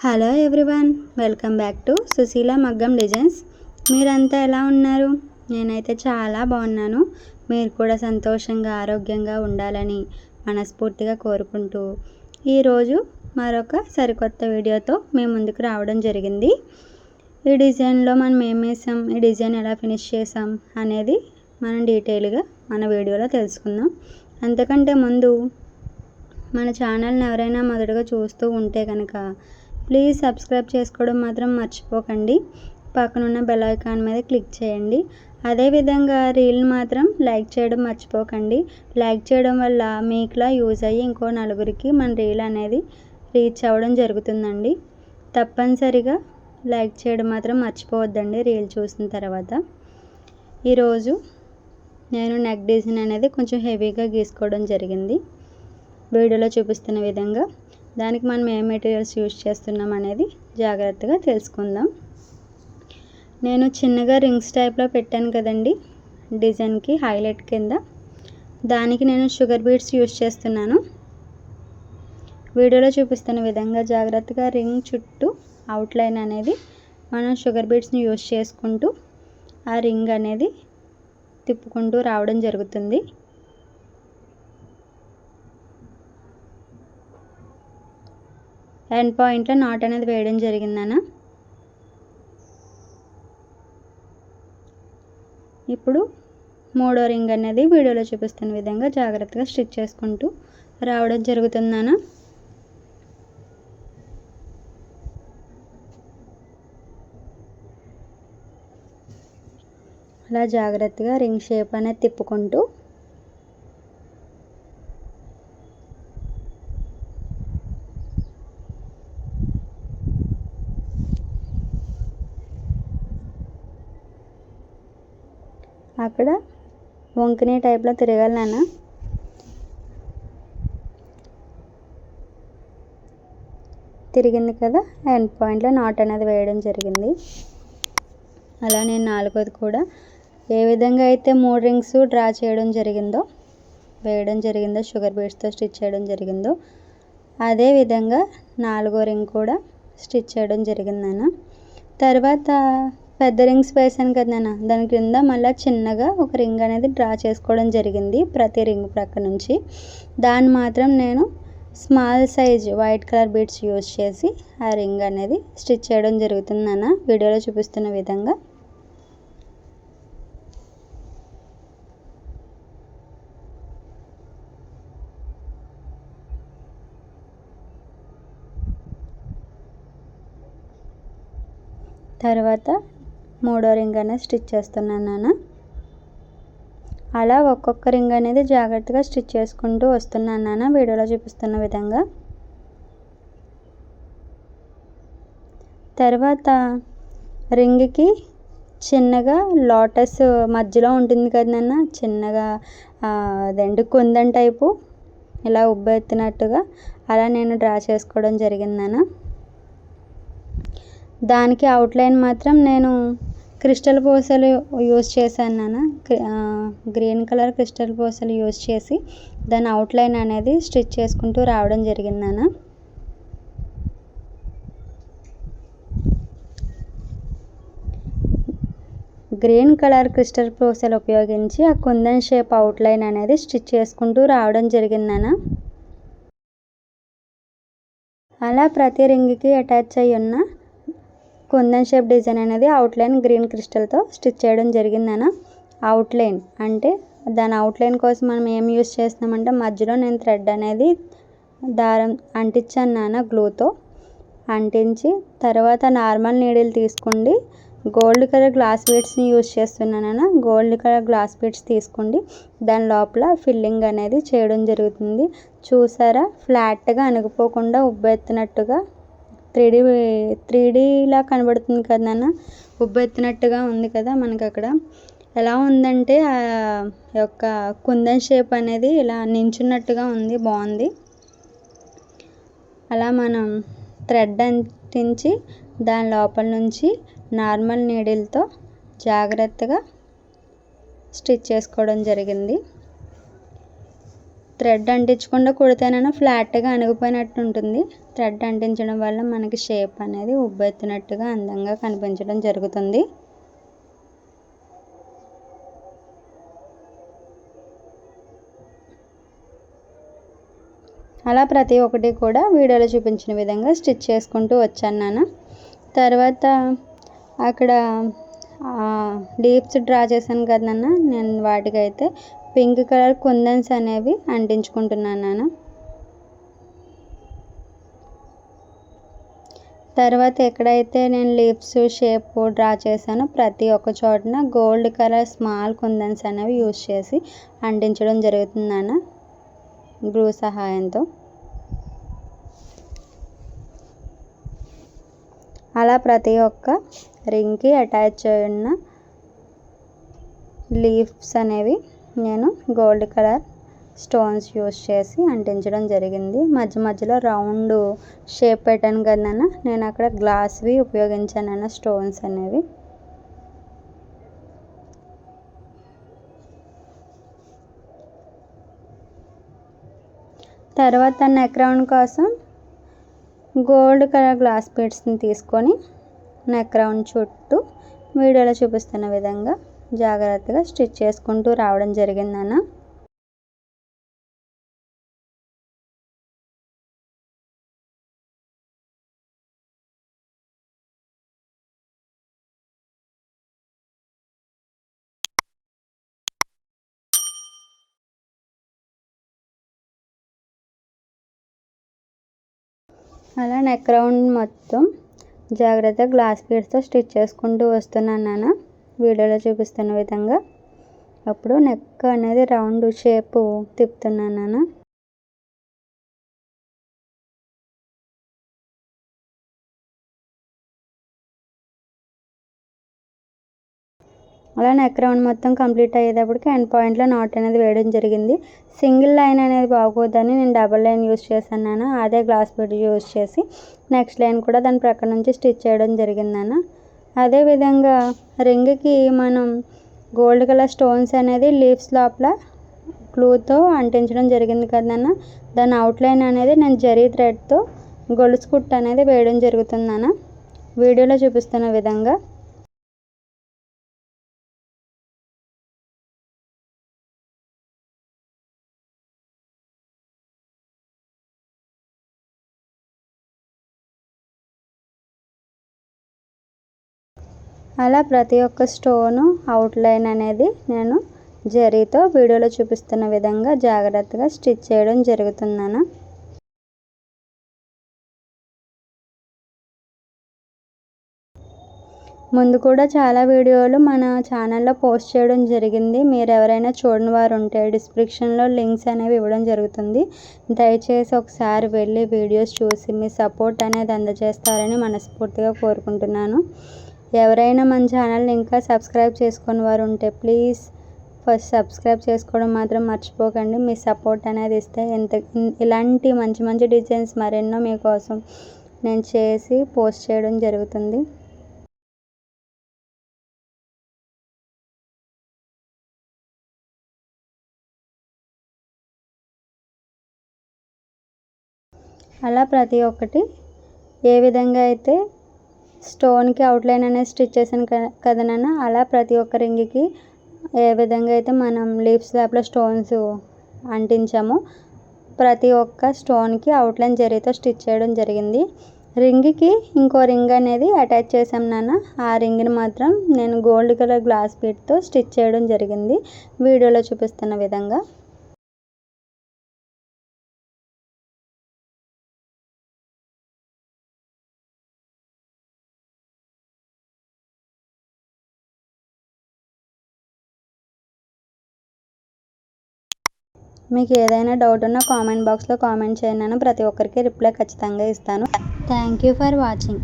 Hello everyone, welcome back to Sushila Maggam designs. మీరంతా ఎలా ఉన్నారు? నేనైతే చాలా బాగున్నాను. మీరు కూడా సంతోషంగా ఆరోగ్యంగా ఉండాలని మనస్ఫూర్తిగా కోరుకుంటూ ఈరోజు మరొక సరికొత్త వీడియోతో మేము ముందుకు రావడం జరిగింది. ఈ డిజైన్లో మనం ఏం వేసాం, ఈ డిజైన్ ఎలా ఫినిష్ చేసాం అనేది మనం డీటెయిల్గా మన వీడియోలో తెలుసుకుందాం. అంతకంటే ముందు మన ఛానల్ని ఎవరైనా మొదటగా చూస్తూ ఉంటే కనుక ప్లీజ్ సబ్స్క్రైబ్ చేసుకోవడం మాత్రం మర్చిపోకండి. పక్కనున్న బెల్ ఐకాన్ మీద క్లిక్ చేయండి. అదేవిధంగా రీల్ని మాత్రం లైక్ చేయడం మర్చిపోకండి. లైక్ చేయడం వల్ల మీకులా యూజ్ అయ్యి ఇంకో నలుగురికి మన రీల్ అనేది రీచ్ అవ్వడం జరుగుతుందండి. తప్పనిసరిగా లైక్ చేయడం మాత్రం మర్చిపోవద్దండి రీల్ చూసిన తర్వాత. ఈరోజు నేను నెక్ డిజైన్ అనేది కొంచెం హెవీగా గీసుకోవడం జరిగింది. వీడియోలో చూపిస్తున్న విధంగా దానికి మనం ఏ మెటీరియల్స్ యూజ్ చేస్తున్నాం అనేది జాగ్రత్తగా తెలుసుకుందాం. నేను చిన్నగా రింగ్స్ టైప్లో పెట్టాను కదండి డిజైన్కి హైలైట్ కింద, దానికి నేను షుగర్ బీడ్స్ యూజ్ చేస్తున్నాను. వీడియోలో చూపిస్తున్న విధంగా జాగ్రత్తగా రింగ్ చుట్టూ అవుట్లైన్ అనేది మనం షుగర్ బీడ్స్ని యూజ్ చేసుకుంటూ ఆ రింగ్ అనేది తిప్పుకుంటూ రావడం జరుగుతుంది. ఎండ్ పాయింట్లో నాట్ అనేది వేయడం జరిగిందన్న. ఇప్పుడు మూడో రింగ్ అనేది వీడియోలో చూపిస్తున్న విధంగా జాగ్రత్తగా స్టిచ్ చేసుకుంటూ రావడం జరుగుతుందన్న. అలా జాగ్రత్తగా రింగ్ షేప్ అనేది తిప్పుకుంటూ అక్కడ వంకినీ టైప్లో తిరగాలి నాన్న. తిరిగింది కదా, ఎండ్ పాయింట్లో నాట్ అనేది వేయడం జరిగింది. అలా నేను నాలుగోది కూడా ఏ విధంగా అయితే 3 రింగ్స్ డ్రా చేయడం జరిగిందో, వేయడం జరిగిందో, షుగర్ బీడ్స్తో స్టిచ్ చేయడం జరిగిందో, అదే విధంగా 4వ రింగ్ కూడా స్టిచ్ చేయడం జరిగిందన్న. తర్వాత పెద్ద రింగ్స్ వేసాను కదా నాన్న, దాని కింద మళ్ళీ చిన్నగా ఒక రింగ్ అనేది డ్రా చేసుకోవడం జరిగింది ప్రతి రింగ్ ప్రక్క నుంచి. దాన్ని మాత్రం నేను small size white colour beads use చేసి ఆ రింగ్ అనేది స్టిచ్ చేయడం జరుగుతుంది నాన్న, వీడియోలో చూపిస్తున్న విధంగా. తర్వాత మూడో రింగ్ అనేది స్టిచ్ చేస్తున్నాను నాన్న. అలా ఒక్కొక్క రింగ్ అనేది జాగ్రత్తగా స్టిచ్ చేసుకుంటూ వస్తున్నాను నాన్న, వీడియోలో చూపిస్తున్న విధంగా. తర్వాత రింగ్కి చిన్నగా లోటస్ మధ్యలో ఉంటుంది కదా నాన్న, చిన్నగా అదేంటి కుందన్ టైపు ఇలా ఉబ్బెత్తినట్టుగా అలా నేను డ్రా చేసుకోవడం జరిగింది నాన్న. దానికి అవుట్లైన్ మాత్రం నేను క్రిస్టల్ పూసలు యూజ్ చేశాను నాన్న. గ్రీన్ కలర్ క్రిస్టల్ పూసలు యూజ్ చేసి దాని అవుట్లైన్ అనేది స్టిచ్ చేసుకుంటూ రావడం జరిగింది నాన్న. గ్రీన్ కలర్ క్రిస్టల్ పూసలు ఉపయోగించి ఆ కుందన్ షేప్ అవుట్లైన్ అనేది స్టిచ్ చేసుకుంటూ రావడం జరిగింది నాన్న. అలా ప్రతి రింగ్కి అటాచ్ అయ్యి ఉన్న కుందన్ షేప్ డిజైన్ అనేది అవుట్లైన్ గ్రీన్ క్రిస్టల్తో స్టిచ్ చేయడం జరిగిందన్న. అవుట్లైన్ అంటే దాని అవుట్లైన్ కోసం మనం ఏం యూజ్ చేస్తున్నామంటే మధ్యలో నేను థ్రెడ్ అనేది దారం అంటించాను నాన్న, గ్లూతో అంటించి తర్వాత నార్మల్ నీడిల్ తీసుకోండి. గోల్డ్ కలర్ గ్లాస్ బీడ్స్ని యూజ్ చేస్తున్నాను. గోల్డ్ కలర్ గ్లాస్ బీడ్స్ తీసుకోండి, దాని లోపల ఫిల్లింగ్ అనేది చేయడం జరుగుతుంది. చూసారా, ఫ్లాట్గా అణిగిపోకుండా ఉబ్బెత్తినట్టుగా 3Dలా కనబడుతుంది కదా నాన్న, ఉబ్బెత్తినట్టుగా ఉంది కదా మనకు. అక్కడ ఎలా ఉందంటే ఆ యొక్క కుందన్ షేప్ అనేది ఇలా నించున్నట్టుగా ఉంది, బాగుంది. అలా మనం థ్రెడ్ అంటించి దాని లోపల నుంచి నార్మల్ నీడిల్తో జాగ్రత్తగా స్టిచ్ చేసుకోవడం జరిగింది. థ్రెడ్ అంటించకుండా కుడితేనైనా ఫ్లాట్గా అణిగిపోయినట్టు ఉంటుంది. థ్రెడ్ అంటించడం వల్ల మనకి షేప్ అనేది ఉబ్బెత్తినట్టుగా అందంగా కనిపించడం జరుగుతుంది. అలా ప్రతి ఒక్కటి కూడా వీడియోలో చూపించిన విధంగా స్టిచ్ చేసుకుంటూ వచ్చాను నాన్న. తర్వాత అక్కడ లీవ్స్ డ్రా చేశాను కదా నాన్న, నేను వాటికైతే పింక్ కలర్ కుందన్స్ అనేవి అంటించుకుంటున్నాను నాన్న. తర్వాత ఎక్కడైతే నేను లీవ్స్ షేప్ డ్రా చేశానో ప్రతి ఒక్క చోటన గోల్డ్ కలర్ స్మాల్ కుందన్స్ అనేవి యూజ్ చేసి అంటించడం జరుగుతుంది నాన్న, గ్లూ సహాయంతో. అలా ప్రతి ఒక్క రింగ్కి అటాచ్ అయిన లీవ్స్ అనేవి నేను గోల్డ్ కలర్ స్టోన్స్ యూస్ చేసి అంటించడం జరిగింది. మధ్య మధ్యలో రౌండ్ షేప్ పెట్టాను కదా నేను అక్కడ గ్లాస్వి ఉపయోగించాను స్టోన్స్ అనేవి. తర్వాత నెక్ రౌండ్ కోసం గోల్డ్ కలర్ గ్లాస్ బీడ్స్ని తీసుకొని నెక్ రౌండ్ చుట్టూ వీడియోలో చూపిస్తున్న విధంగా జాగ్రత్తగా స్టిచ్ చేసుకుంటూ రావడం జరిగిందన్న. అలా నెక్ రౌండ్ మొత్తం జాగ్రత్తగా గ్లాస్ బీడ్స్తో స్టిచ్ చేసుకుంటూ వస్తున్నాను నాన్న, వీడియోలో చూపిస్తున్న విధంగా. అప్పుడు నెక్ అనేది రౌండ్ షేపు తిప్పుతున్నాను నాన్న. అలా నెక్ రౌండ్ మొత్తం కంప్లీట్ అయ్యేటప్పటికి ఎండ్ పాయింట్లో నాట్ అనేది వేయడం జరిగింది. సింగిల్ లైన్ అనేది బాగోదని నేను డబల్ లైన్ యూస్ చేశాను. అదే గ్లాస్ బీడ్ యూస్ చేసి నెక్స్ట్ లైన్ కూడా దాని ప్రక్క నుంచి స్టిచ్ చేయడం జరిగిందన్న. అదేవిధంగా రింగ్కి మనం గోల్డ్ కలర్ స్టోన్స్ అనేది లీవ్స్ లోపల గ్లూతో అంటించడం జరిగింది కదన్న, దాని అవుట్లైన్ అనేది నేను జరీ థ్రెడ్తో గొలుసు కుట్టు అనేది వేయడం జరుగుతుందన్న, వీడియోలో చూపిస్తున్న విధంగా. అలా ప్రతి ఒక్క స్టోను అవుట్లైన్ అనేది నేను జరీతో వీడియోలో చూపిస్తున్న విధంగా జాగ్రత్తగా స్టిచ్ చేయడం జరుగుతుందన్న. ముందు కూడా చాలా వీడియోలు మన ఛానల్లో పోస్ట్ చేయడం జరిగింది. మీరు ఎవరైనా చూడని వారు ఉంటే డిస్క్రిప్షన్లో లింక్స్ అనేవి ఇవ్వడం జరుగుతుంది. దయచేసి ఒకసారి వెళ్ళి వీడియోస్ చూసి మీ సపోర్ట్ అనేది అందజేస్తారని మనస్ఫూర్తిగా కోరుకుంటున్నాను. ఎవరైనా మన ఛానల్ని ఇంకా సబ్స్క్రైబ్ చేసుకుని వారు ఉంటే ప్లీజ్ ఫస్ట్ సబ్స్క్రైబ్ చేసుకోవడం మాత్రం మర్చిపోకండి. మీ సపోర్ట్ అనేది ఇస్తే ఇలాంటి మంచి మంచి డిజైన్స్ మరెన్నో మీకోసం నేను చేసి పోస్ట్ చేయడం జరుగుతుంది. అలా ప్రతి ఒక్కటి ఏ విధంగా అయితే స్టోన్కి అవుట్లైన్ అనేది స్టిచ్ చేశాను కదా నాన్న, అలా ప్రతి ఒక్క రింగ్కి ఏ విధంగా అయితే మనం లీవ్స్ లోపల స్టోన్స్ అంటించామో ప్రతి ఒక్క స్టోన్కి అవుట్లైన్ జరీతో స్టిచ్ చేయడం జరిగింది. రింగ్కి ఇంకో రింగ్ అనేది అటాచ్ చేసాం నాన్న, ఆ రింగ్ని మాత్రం నేను గోల్డ్ కలర్ గ్లాస్ బీడ్తో స్టిచ్ చేయడం జరిగింది వీడియోలో చూపిస్తున్న విధంగా. మీకు ఏదైనా డౌట్ ఉన్నా కామెంట్ బాక్స్లో కామెంట్ చేయండి, ప్రతి ఒక్కరికి రిప్లై ఖచ్చితంగా ఇస్తాను. Thank you for watching.